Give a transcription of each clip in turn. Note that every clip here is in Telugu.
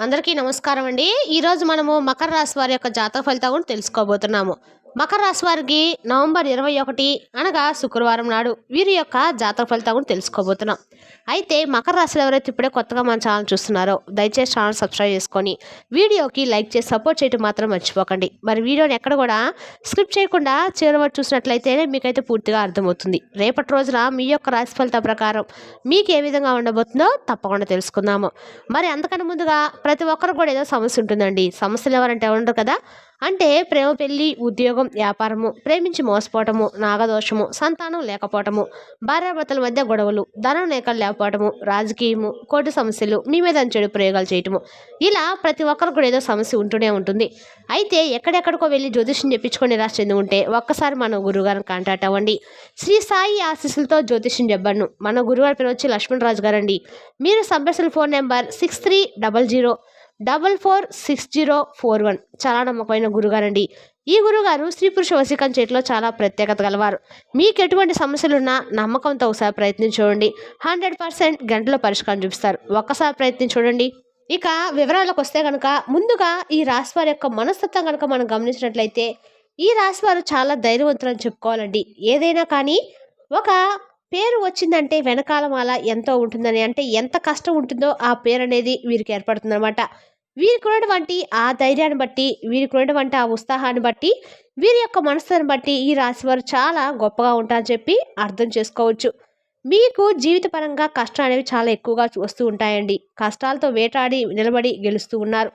అందరికీ నమస్కారం అండి. ఈరోజు మనము మకర రాశి వారి యొక్క జాతక ఫలితాలు కూడా తెలుసుకోబోతున్నాము. మకర రాశి వారికి నవంబర్ 21 అనగా శుక్రవారం నాడు వీరి యొక్క జాతక ఫలితాలు కూడా తెలుసుకోబోతున్నాం. అయితే మకర రాశిలో ఎవరైతే ఇప్పుడే కొత్తగా మన ఛానల్ చూస్తున్నారో దయచేసి ఛానల్ సబ్స్క్రైబ్ చేసుకొని వీడియోకి లైక్ చేసి సపోర్ట్ చేయడం మాత్రం మర్చిపోకండి. మరి వీడియోని ఎక్కడ కూడా స్కిప్ చేయకుండా చివరి వరకు చూసినట్లయితేనే మీకైతే పూర్తిగా అర్థమవుతుంది. రేపటి రోజున మీ యొక్క రాశి ఫలిత ప్రకారం మీకు ఏ విధంగా ఉండబోతుందో తప్పకుండా తెలుసుకుందాము. మరి అంతకన్నా ముందుగా ప్రతి ఒక్కరు కూడా ఏదో సమస్య ఉంటుందండి. సమస్యలు ఎవరంటే ఉండరు కదా. అంటే ప్రేమ, పెళ్లి, ఉద్యోగం, వ్యాపారము, ప్రేమించి మోసపోవటము, నాగదోషము, సంతానం లేకపోవటము, భార్యాభర్తల మధ్య గొడవలు, ధనం లేకపోవటము, రాజకీయము, కోర్టు సమస్యలు, మీ మీద చెడు ప్రయోగాలు చేయటము, ఇలా ప్రతి ఒక్కరు కూడా ఏదో సమస్య ఉంటూనే ఉంటుంది. అయితే ఎక్కడెక్కడికో వెళ్ళి జ్యోతిష్యం చెప్పించుకొని నిరాశ చెంది ఉంటే ఒక్కసారి మన గురువుగారిని కాంటాక్ట్ అవ్వండి. శ్రీ సాయి ఆశీస్సులతో జ్యోతిష్యం చెప్పను. మన గురువారి పేరు వచ్చి లక్ష్మణరాజు గారండి. మీరు సంప్రదించిన ఫోన్ నెంబర్ 6300446041. చాలా నమ్మకమైన గురుగారండి. ఈ గురుగారు స్త్రీ పురుష వశీకరణ చేతిలో చాలా ప్రత్యేకత గలవారు. మీకు ఎటువంటి సమస్యలున్నా నమ్మకంతో ఒకసారి ప్రయత్నం చూడండి. 100% గంటలో పరిష్కారం చూపిస్తారు. ఒక్కసారి ప్రయత్నం చూడండి. ఇక వివరాలకు వస్తే కనుక ముందుగా ఈ రాశి వారి యొక్క మనస్తత్వం కనుక మనం గమనించినట్లయితే ఈ రాశి వారు చాలా ధైర్యవంతులు అని చెప్పుకోవాలండి. ఏదైనా కానీ ఒక పేరు వచ్చిందంటే వెనకాల ఎంతో ఉంటుందని, అంటే ఎంత కష్టం ఉంటుందో ఆ పేరు అనేది వీరికి ఏర్పడుతుందన్నమాట. వీరికి ఉన్నటువంటి ఆ ధైర్యాన్ని బట్టి, వీరికి ఉన్నటువంటి ఆ ఉత్సాహాన్ని బట్టి, వీరి యొక్క మనసుని బట్టి ఈ రాశి వారు చాలా గొప్పగా ఉంటారని చెప్పి అర్థం చేసుకోవచ్చు. మీకు జీవితపరంగా కష్టం అనేవి చాలా ఎక్కువగా వస్తూ ఉంటాయండి. కష్టాలతో వేటాడి నిలబడి గెలుస్తూ ఉన్నారు.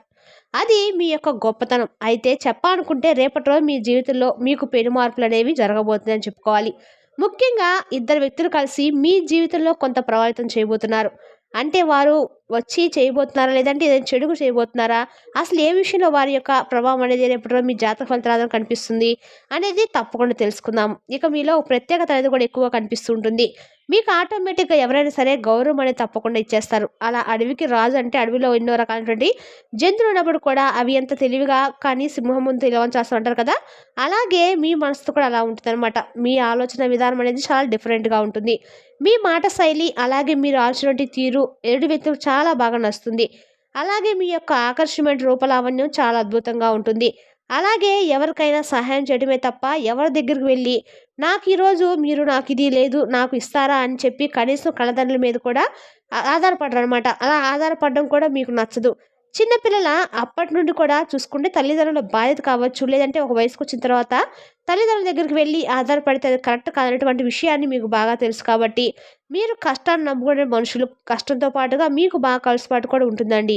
అది మీ యొక్క గొప్పతనం. అయితే చెప్పాలనుకుంటే రేపటి రోజు మీ జీవితంలో మీకు పెను మార్పులు అనేవి జరగబోతుందని చెప్పుకోవాలి. ముఖ్యంగా ఇద్దరు వ్యక్తులు కలిసి మీ జీవితంలో కొంత ప్రభావితం చేయబోతున్నారు. అంటే వారు వచ్చి చేయబోతున్నారా, లేదంటే ఏదైనా చెడుగు చేయబోతున్నారా, అసలు ఏ విషయంలో వారి యొక్క ప్రభావం అనేది రేపటి రోజు మీ జాతక ఫలితాలను కనిపిస్తుంది అనేది తప్పకుండా తెలుసుకుందాం. ఇక మీలో ప్రత్యేకత అనేది కూడా ఎక్కువ కనిపిస్తూ ఉంటుంది. మీకు ఆటోమేటిక్గా ఎవరైనా సరే గౌరవం అనేది తప్పకుండా ఇచ్చేస్తారు. అలా అడవికి రాజు అంటే అడవిలో ఎన్నో రకాలైనటువంటి జంతువులు ఉన్నప్పుడు కూడా అవి ఎంత తెలివిగా కానీ సింహం ముందు తెలియని చేస్తూ ఉంటారు కదా. అలాగే మీ మనసుతో కూడా అలా ఉంటుంది అనమాట. మీ ఆలోచన విధానం అనేది చాలా డిఫరెంట్గా ఉంటుంది. మీ మాట శైలి, అలాగే మీరు ఆలోచన తీరు ఎదుటి వ్యక్తులకు చాలా బాగా నచ్చుతుంది. అలాగే మీ యొక్క ఆకర్షమైన రూపలావణ్యం చాలా అద్భుతంగా ఉంటుంది. అలాగే ఎవరికైనా సహాయం చేయడమే తప్ప ఎవరి దగ్గరికి వెళ్ళి నాకు ఈరోజు మీరు నాకు ఇది లేదు నాకు ఇస్తారా అని చెప్పి కనీసం కళ్ళదండ్రుల మీద కూడా ఆధారపడరు అనమాట. అలా ఆధారపడడం కూడా మీకు నచ్చదు. చిన్నపిల్లల అప్పటి నుండి కూడా చూసుకుంటే తల్లిదండ్రుల బాధ్యత కావచ్చు, లేదంటే ఒక వయసుకు వచ్చిన తర్వాత తల్లిదండ్రుల దగ్గరికి వెళ్ళి ఆధారపడితే అది కరెక్ట్ కాదనేటువంటి విషయాన్ని మీకు బాగా తెలుసు కాబట్టి మీరు కష్టాన్ని నమ్ముకునే మనుషులు కష్టంతో పాటుగా మీకు బాగా కలుసుబాటు కూడా ఉంటుందండి.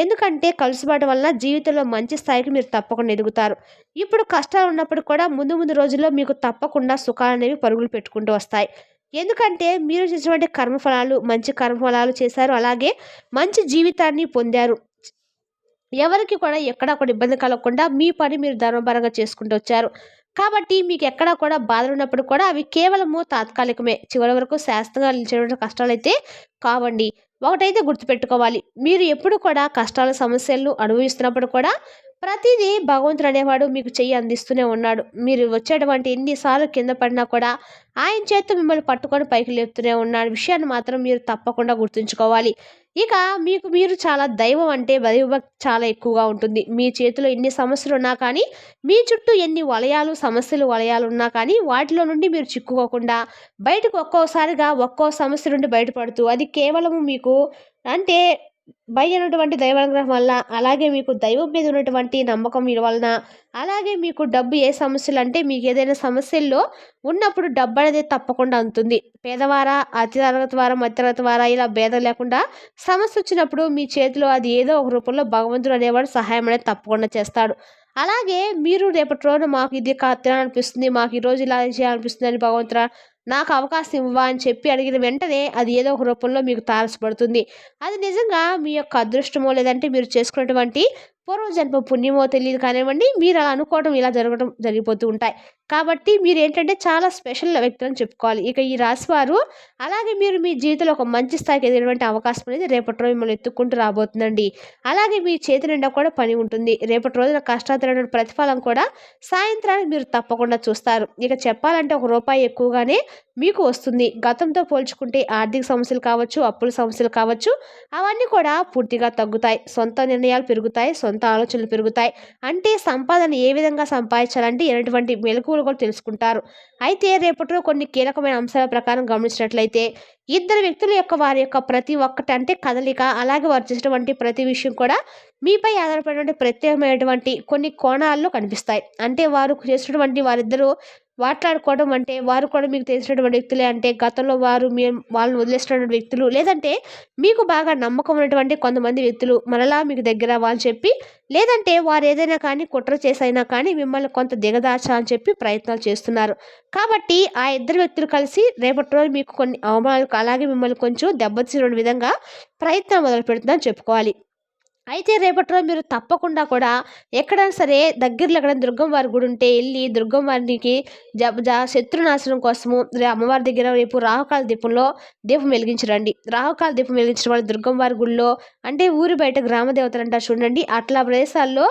ఎందుకంటే కలుసుబాటు వలన జీవితంలో మంచి స్థాయికి మీరు తప్పకుండా ఎదుగుతారు. ఇప్పుడు కష్టాలు ఉన్నప్పుడు కూడా ముందు ముందు రోజుల్లో మీకు తప్పకుండా సుఖాలు అనేవి పరుగులు పెట్టుకుంటూ వస్తాయి. ఎందుకంటే మీరు చేసినటువంటి కర్మఫలాలు మంచి కర్మఫలాలు చేశారు, అలాగే మంచి జీవితాన్ని పొందారు. ఎవరికి కూడా ఎక్కడా కూడా ఇబ్బంది కలగకుండా మీ పని మీరు ధర్మపరంగా చేసుకుంటూ వచ్చారు. కాబట్టి మీకు ఎక్కడా కూడా బాధలు ఉన్నప్పుడు కూడా అవి కేవలము తాత్కాలికమే. చివరి వరకు శాశ్వతంగా నిలిచేటువంటి కష్టాలైతే కావండి. ఒకటైతే గుర్తుపెట్టుకోవాలి, మీరు ఎప్పుడు కూడా కష్టాల సమస్యలను అనుభవిస్తున్నప్పుడు కూడా ప్రతిదీ భగవంతుడు అనేవాడు మీకు చెయ్యి అందిస్తూనే ఉన్నాడు. మీరు వచ్చేటువంటి ఎన్నిసార్లు కింద పడినా కూడా ఆయన చేత్తో మిమ్మల్ని పట్టుకొని పైకి లేపుతూనే ఉన్నాడు. విషయాన్ని మాత్రం మీరు తప్పకుండా గుర్తుంచుకోవాలి. ఇక మీకు మీరు చాలా దైవం అంటే దైవభక్తి చాలా ఎక్కువగా ఉంటుంది. మీ చేతిలో ఎన్ని సమస్యలు ఉన్నా కానీ, మీ చుట్టూ ఎన్ని వలయాలు సమస్యలు వలయాలు ఉన్నా కానీ వాటిలో నుండి మీరు చిక్కుకోకుండా బయటకు ఒక్కోసారిగా ఒక్కో సమస్య నుండి బయటపడుతూ అది కేవలము మీకు అంటే ఉన్నటువంటి దైవానుగ్రహం వల్ల, అలాగే మీకు దైవం మీద ఉన్నటువంటి నమ్మకం వలన, అలాగే మీకు డబ్బు ఏ సమస్యలు అంటే మీకు ఏదైనా సమస్యల్లో ఉన్నప్పుడు డబ్బు అనేది తప్పకుండా అందుతుంది. పేదవారా, అతి తరగతి వారా, మధ్య తరగతి వారా ఇలా భేదం లేకుండా సమస్య వచ్చినప్పుడు మీ చేతిలో అది ఏదో ఒక రూపంలో భగవంతుడు అనేవాడు సహాయం అనేది తప్పకుండా చేస్తాడు. అలాగే మీరు రేపటి రోజున మాకు ఇది తినాలనిపిస్తుంది, మాకు ఈరోజు ఇలా చేయాలనిపిస్తుంది అని భగవంతుడా నాకు అవకాశం ఇవ్వా అని చెప్పి అడిగిన వెంటనే అది ఏదో ఒక రూపంలో మీకు తారసపడుతుంది. అది నిజంగా మీ యొక్క అదృష్టమో, లేదంటే మీరు చేసుకున్నటువంటి పూర్వజన్మ పుణ్యమో తెలియదు కానివ్వండి, మీరు అలా అనుకోవడం ఇలా జరిగిపోతూ ఉంటాయి. కాబట్టి మీరు ఏంటంటే చాలా స్పెషల్ వ్యక్తులని చెప్పుకోవాలి. ఇక ఈ రాశి వారు అలాగే మీరు మీ జీవితంలో ఒక మంచి స్థాయికి ఎదిగినటువంటి అవకాశం అనేది రేపటి రోజు మిమ్మల్ని ఎత్తుక్కుంటూ రాబోతుందండి. అలాగే మీ చేతి నిండా కూడా పని ఉంటుంది. రేపటి రోజున కష్టాలు ప్రతిఫలం కూడా సాయంత్రానికి మీరు తప్పకుండా చూస్తారు. ఇక చెప్పాలంటే ఒక రూపాయి ఎక్కువగానే మీకు వస్తుంది. గతంతో పోల్చుకుంటే ఆర్థిక సమస్యలు కావచ్చు, అప్పుల సమస్యలు కావచ్చు, అవన్నీ కూడా పూర్తిగా తగ్గుతాయి. సొంత నిర్ణయాలు పెరుగుతాయి, సొంత ఆలోచనలు పెరుగుతాయి. అంటే సంపాదన ఏ విధంగా సంపాదించాలంటే ఎటువంటి మెలకువలు కూడా తెలుసుకుంటారు. అయితే రేపటిలో కొన్ని కీలకమైన అంశాల ప్రకారం గమనించినట్లయితే ఇద్దరు వ్యక్తుల యొక్క వారి యొక్క ప్రతి ఒక్కటి అంటే కదలిక, అలాగే వారు చేసినటువంటి ప్రతి విషయం కూడా మీపై ఆధారపడినటువంటి ప్రత్యేకమైనటువంటి కొన్ని కోణాల్లో కనిపిస్తాయి. అంటే వారు చేసినటువంటి వారిద్దరూ మాట్లాడుకోవడం అంటే వారు కూడా మీకు తెలిసినటువంటి వ్యక్తులే, అంటే గతంలో వారు వాళ్ళని వదిలేసినటువంటి వ్యక్తులు, లేదంటే మీకు బాగా నమ్మకం ఉన్నటువంటి కొంతమంది వ్యక్తులు మరలా మీకు దగ్గర వాళ్ళు చెప్పి, లేదంటే వారు ఏదైనా కానీ కుట్ర చేసైనా కానీ మిమ్మల్ని కొంత దిగదార్చా అని చెప్పి ప్రయత్నాలు చేస్తున్నారు. కాబట్టి ఆ ఇద్దరు వ్యక్తులు కలిసి రేపటి రోజు మీకు కొన్ని అవమానాలు అలాగే మిమ్మల్ని కొంచెం దెబ్బతీసిన విధంగా ప్రయత్నం మొదలు పెడుతుందని చెప్పుకోవాలి. అయితే రేపటి రోజు మీరు తప్పకుండా కూడా ఎక్కడైనా సరే దగ్గరలో ఎక్కడైనా దుర్గమ్మ వారి గుడి ఉంటే వెళ్ళి దుర్గమ్మ వారికి శత్రునాశనం కోసము అమ్మవారి దగ్గర రేపు రాహుకాల దీపంలో దీపం వెలిగించరండి. రాహుకాల దీపం వెలిగించడం వల్ల దుర్గమ్మ వారి గుడిలో అంటే ఊరి బయట గ్రామ దేవతలు అంటారు చూడండి, అట్లా ప్రదేశాల్లో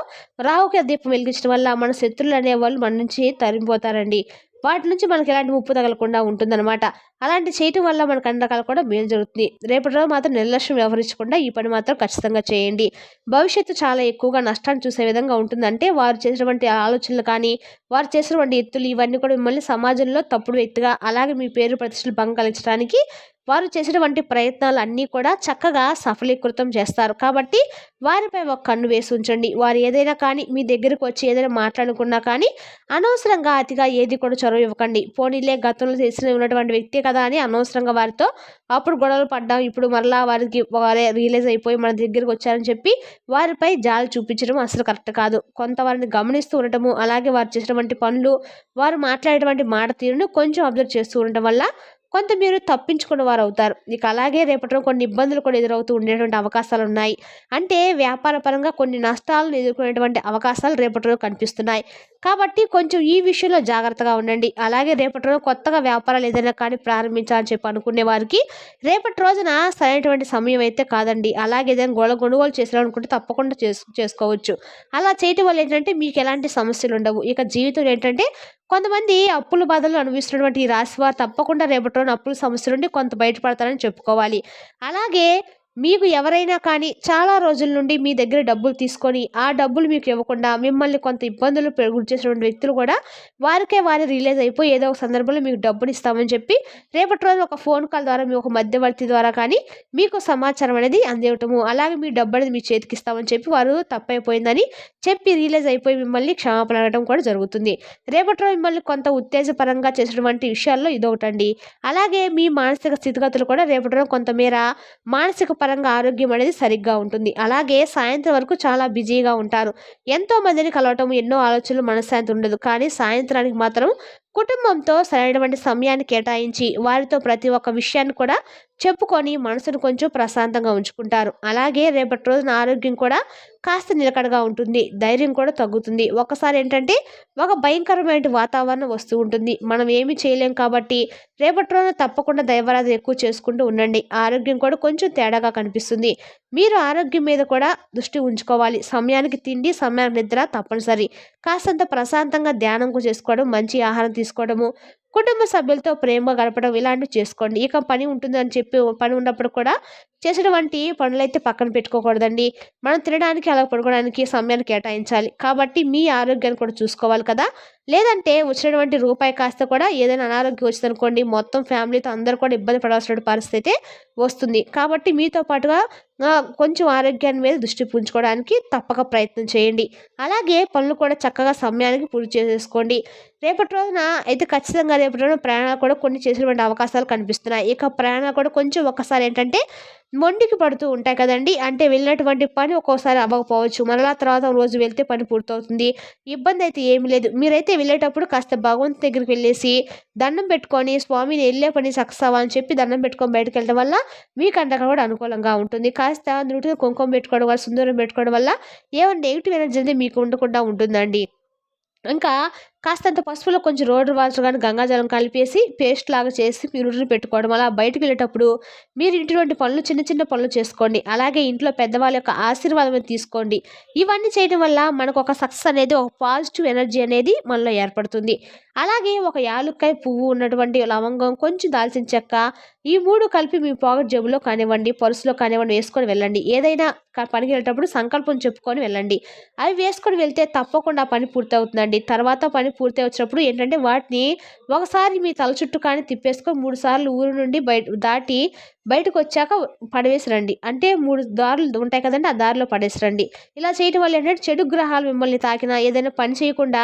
రాహుకాల దీపం వెలిగించడం వల్ల మన శత్రువులు అనేవాళ్ళు మన నుంచి తరిమిపోతారండి. వాటి నుంచి మనకి ఎలాంటి ముప్పు తగలకుండా ఉంటుందన్నమాట. అలాంటి చేయటం వల్ల మనకు అన్ని రకాలు కూడా మేలు జరుగుతుంది. రేపటి రోజు మాత్రం నిర్లక్ష్యం వ్యవహరించకుండా ఈ పని మాత్రం ఖచ్చితంగా చేయండి. భవిష్యత్తు చాలా ఎక్కువగా నష్టాన్ని చూసే విధంగా ఉంటుంది. అంటే వారు చేసినటువంటి ఆలోచనలు కానీ, వారు చేసినటువంటి ఎత్తులు ఇవన్నీ కూడా మిమ్మల్ని సమాజంలో తప్పుడు వ్యక్తిగా, అలాగే మీ పేరు ప్రతిష్టలు భంగం కలిగించడానికి వారు చేసినటువంటి ప్రయత్నాలు అన్నీ కూడా చక్కగా సఫలీకృతం చేస్తారు. కాబట్టి వారిపై ఒక కన్ను వేసి ఉంచండి. వారు ఏదైనా కానీ మీ దగ్గరకు వచ్చి ఏదైనా మాట్లాడుకున్నా కానీ అనవసరంగా అతిగా ఏది కూడా చొరవ ఇవ్వకండి. పోనీలే గతంలో తెలిసిన ఉన్నటువంటి వ్యక్తి కదా అని అనవసరంగా వారితో అప్పుడు గొడవలు పడ్డాం, ఇప్పుడు మరలా వారే రియలైజ్ అయిపోయి మన దగ్గరికి వచ్చారని చెప్పి వారిపై జాలి చూపించడం అసలు కరెక్ట్ కాదు. కొంత వారిని గమనిస్తూ ఉండటము, అలాగే వారు చేసినటువంటి పనులు, వారు మాట్లాడేటువంటి మాట తీరును కొంచెం అబ్జర్వ్ చేస్తూ ఉండటం వల్ల కొంత మీరు తప్పించుకున్న వారు అవుతారు. ఇక అలాగే రేపటిలో కొన్ని ఇబ్బందులు కూడా ఎదురవుతూ ఉండేటువంటి అవకాశాలు ఉన్నాయి. అంటే వ్యాపార పరంగా కొన్ని నష్టాలను ఎదుర్కొనేటువంటి అవకాశాలు రేపటిలో కనిపిస్తున్నాయి. కాబట్టి కొంచెం ఈ విషయంలో జాగ్రత్తగా ఉండండి. అలాగే రేపటి రోజు కొత్తగా వ్యాపారాలు ఏదైనా కానీ ప్రారంభించాలని చెప్పి అనుకునే వారికి రేపటి రోజున సరైనటువంటి సమయం అయితే కాదండి. అలాగే ఏదైనా కొనుగోలు చేయాలనుకుంటే తప్పకుండా చేసుకోవచ్చు. అలా చేయటం వల్ల ఏంటంటే మీకు ఎలాంటి సమస్యలు ఉండవు. ఇక జీవితం ఏంటంటే కొంతమంది అప్పుల బాధలు అనుభవిస్తున్నటువంటి ఈ రాశి వారు తప్పకుండా రేపటి రోజున అప్పుల సమస్య నుండి కొంత బయటపడతారని చెప్పుకోవాలి. అలాగే మీకు ఎవరైనా కానీ చాలా రోజుల నుండి మీ దగ్గర డబ్బులు తీసుకొని ఆ డబ్బులు మీకు ఇవ్వకుండా మిమ్మల్ని కొంత ఇబ్బందులు గురి చేసినటువంటి వ్యక్తులు కూడా వారు రిలీజ్ అయిపోయి ఏదో ఒక సందర్భంలో మీకు డబ్బుని ఇస్తామని చెప్పి రేపటి రోజు ఒక ఫోన్ కాల్ ద్వారా మీ ఒక మధ్యవర్తి ద్వారా కానీ మీకు సమాచారం అనేది అందివ్వటము, అలాగే మీ డబ్బు అనేది మీ చేతికి ఇస్తామని చెప్పి వారు తప్పైపోయిందని చెప్పి రిలీజ్ అయిపోయి మిమ్మల్ని క్షమాపణ అడగడం కూడా జరుగుతుంది. రేపటి రోజు మిమ్మల్ని కొంత ఉత్తేజపరంగా చేసినటువంటి విషయాల్లో ఇదొకటండి. అలాగే మీ మానసిక స్థితిగతులు కూడా రేపటి రోజు కొంతమేర మానసిక పరంగా ఆరోగ్యం అనేది సరిగ్గా ఉంటుంది. అలాగే సాయంత్రం వరకు చాలా బిజీగా ఉంటారు. ఎంతో మందిని కలవటం, ఎన్నో ఆలోచనలు, మనశ్శాంతి ఉండదు. కానీ సాయంత్రానికి మాత్రం కుటుంబంతో సరైనటువంటి సమయాన్ని కేటాయించి వారితో ప్రతి ఒక్క విషయాన్ని కూడా చెప్పుకొని మనసును కొంచెం ప్రశాంతంగా ఉంచుకుంటారు. అలాగే రేపటి రోజున ఆరోగ్యం కూడా కాస్త నిలకడగా ఉంటుంది. ధైర్యం కూడా తగ్గుతుంది. ఒకసారి ఏంటంటే ఒక భయంకరమైన వాతావరణం వస్తూ ఉంటుంది. మనం ఏమీ చేయలేం కాబట్టి రేపటి రోజున తప్పకుండా దైవారాధన ఎక్కువ చేసుకుంటూ ఉండండి. ఆరోగ్యం కూడా కొంచెం తేడాగా కనిపిస్తుంది. మీరు ఆరోగ్యం మీద కూడా దృష్టి ఉంచుకోవాలి. సమయానికి తిండి, సమయానికి నిద్ర తప్పనిసరి. కాస్తంత ప్రశాంతంగా ధ్యానం చేసుకోవడం, మంచి ఆహారం తీసుకోవడము, కుటుంబ సభ్యులతో ప్రేమగా గడపడం ఇలాంటివి చేసుకోండి. ఇక పని ఉంటుందని చెప్పి పని ఉన్నప్పుడు కూడా చేసినటువంటి పనులైతే పక్కన పెట్టుకోకూడదండి. మనం తినడానికి అలా పడుకోవడానికి సమయాన్ని కేటాయించాలి. కాబట్టి మీ ఆరోగ్యాన్ని కూడా చూసుకోవాలి కదా. లేదంటే వచ్చినటువంటి రూపాయి కాస్త కూడా ఏదైనా అనారోగ్యం వచ్చిందనుకోండి, మొత్తం ఫ్యామిలీతో అందరూ కూడా ఇబ్బంది పడాల్సిన పరిస్థితి అయితే వస్తుంది. కాబట్టి మీతో పాటుగా కొంచెం ఆరోగ్యాన్ని మీద దృష్టి ఉంచుకోవడానికి తప్పక ప్రయత్నం చేయండి. అలాగే పనులు కూడా చక్కగా సమయానికి పూర్తి చేసేసుకోండి. రేపటి రోజున అయితే ఖచ్చితంగా రేపటి రోజున ప్రయాణాలు కూడా కొన్ని చేసేటువంటి అవకాశాలు కనిపిస్తున్నాయి. ఇక ప్రయాణాలు కూడా కొంచెం ఒక్కసారి ఏంటంటే మొండికి పడుతూ ఉంటాయి కదండి. అంటే వెళ్ళినటువంటి పని ఒక్కోసారి అవ్వకపోవచ్చు, మరలా తర్వాత రోజు వెళ్తే పని పూర్తవుతుంది. ఇబ్బంది అయితే ఏమీ లేదు. మీరైతే వెళ్ళేటప్పుడు కాస్త భగవంతుని దగ్గరికి వెళ్ళేసి దండం పెట్టుకొని స్వామిని వెళ్ళే పని సక్సెస్ అవ్వాలని చెప్పి దండం పెట్టుకొని బయటకు వెళ్ళడం వల్ల మీకు అంతగా కూడా అనుకూలంగా ఉంటుంది. కాస్త నుదుటికి కుంకుమ పెట్టుకోవడం వల్ల, సింధూరం పెట్టుకోవడం వల్ల ఏమైనా నెగిటివ్ ఎనర్జీ అనేది మీకు ఉండకుండా ఉంటుందండి. ఇంకా కాస్తంత పసుపులో కొంచెం రోడ్డు వాటర్ కానీ గంగాజలం కలిపేసి పేస్ట్ లాగా చేసి మీరు రుట్టుని పెట్టుకోవడం. అలా బయటకు వెళ్ళేటప్పుడు మీరు ఇటువంటి పనులు చిన్న చిన్న పనులు చేసుకోండి. అలాగే ఇంట్లో పెద్దవాళ్ళ యొక్క ఆశీర్వాదం అనేది తీసుకోండి. ఇవన్నీ చేయడం వల్ల మనకు ఒక సక్సెస్ అనేది, ఒక పాజిటివ్ ఎనర్జీ అనేది మనలో ఏర్పడుతుంది. అలాగే ఒక యాలుక్కాయ పువ్వు ఉన్నటువంటి లవంగం, కొంచెం దాల్చిన చెక్క, ఈ 3 కలిపి మీ పాకెట్ జేబులో కానివ్వండి, పర్సులో కానివ్వండి వేసుకొని వెళ్ళండి. ఏదైనా పనికి వెళ్ళేటప్పుడు సంకల్పం చెప్పుకొని వెళ్ళండి. అవి వేసుకొని వెళ్తే తప్పకుండా ఆ పని పూర్తవుతుందండి. తర్వాత పని పూర్తి వచ్చినప్పుడు ఏంటంటే వాటిని ఒకసారి మీ తల చుట్టూ కానీ తిప్పేసుకొని 3 సార్లు ఊరు నుండి దాటి బయటకొచ్చాక పడవేసి రండి. అంటే 3 దారులు ఉంటాయి కదండీ! ఆ దారిలో పడేసి రండి. ఇలా చేయటం వల్ల ఏంటంటే చెడు గ్రహాలు మిమ్మల్ని తాకినా, ఏదైనా పని చేయకుండా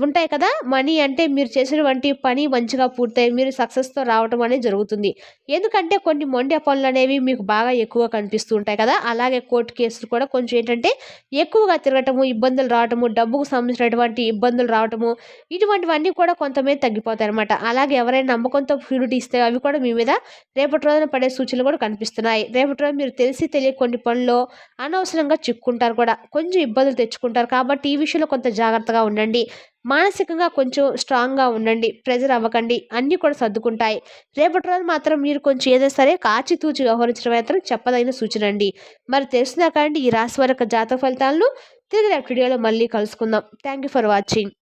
ఉంటాయి కదా! మనీ అంటే మీరు చేసినటువంటి పని మంచిగా పూర్తయి మీరు సక్సెస్‌తో రావటం అనేది జరుగుతుంది. ఎందుకంటే కొన్ని మొండి పనులనేవి మీకు బాగా ఎక్కువగా కనిపిస్తూ ఉంటాయి కదా! అలాగే కోర్టు కేసులు కూడా కొంచెం ఏంటంటే ఎక్కువగా తిరగటము, ఇబ్బందులు రావటము, డబ్బుకు సంబంధించినటువంటి ఇబ్బందులు రావటము, ఇటువంటివన్నీ కూడా కొంతమేర తగ్గిపోతాయన్నమాట. అలాగే ఎవరైనా నమ్మకంతో షూరిటీ ఇస్తే అవి కూడా మీ మీద రేపటి రోజున పడే సూచనలు కూడా కనిపిస్తున్నాయి. రేపటి రోజు మీరు తెలిసి తెలియక కొన్ని పనుల్లో అనవసరంగా చిక్కుంటారు కూడా. కొంచెం ఇబ్బందులు తెచ్చుకుంటారు. కాబట్టి ఈ విషయంలో కొంత జాగ్రత్తగా ఉండండి. మానసికంగా కొంచెం స్ట్రాంగ్‌గా ఉండండి. ప్రెషర్ అవ్వకండి. అన్నీ కూడా సర్దుకుంటాయి. రేపటి రోజు మాత్రం మీరు కొంచెం ఏదైనా సరే ఆచితూచి వ్యవహరించడం మాత్రం చెప్పదగిన సూచన అండి. మరి తెలిసిందా కదండీ ఈ రాశి వారి యొక్క జాతక ఫలితాలను. తిరిగి రేపటి వీడియోలో మళ్ళీ కలుసుకుందాం. Thank you for watching.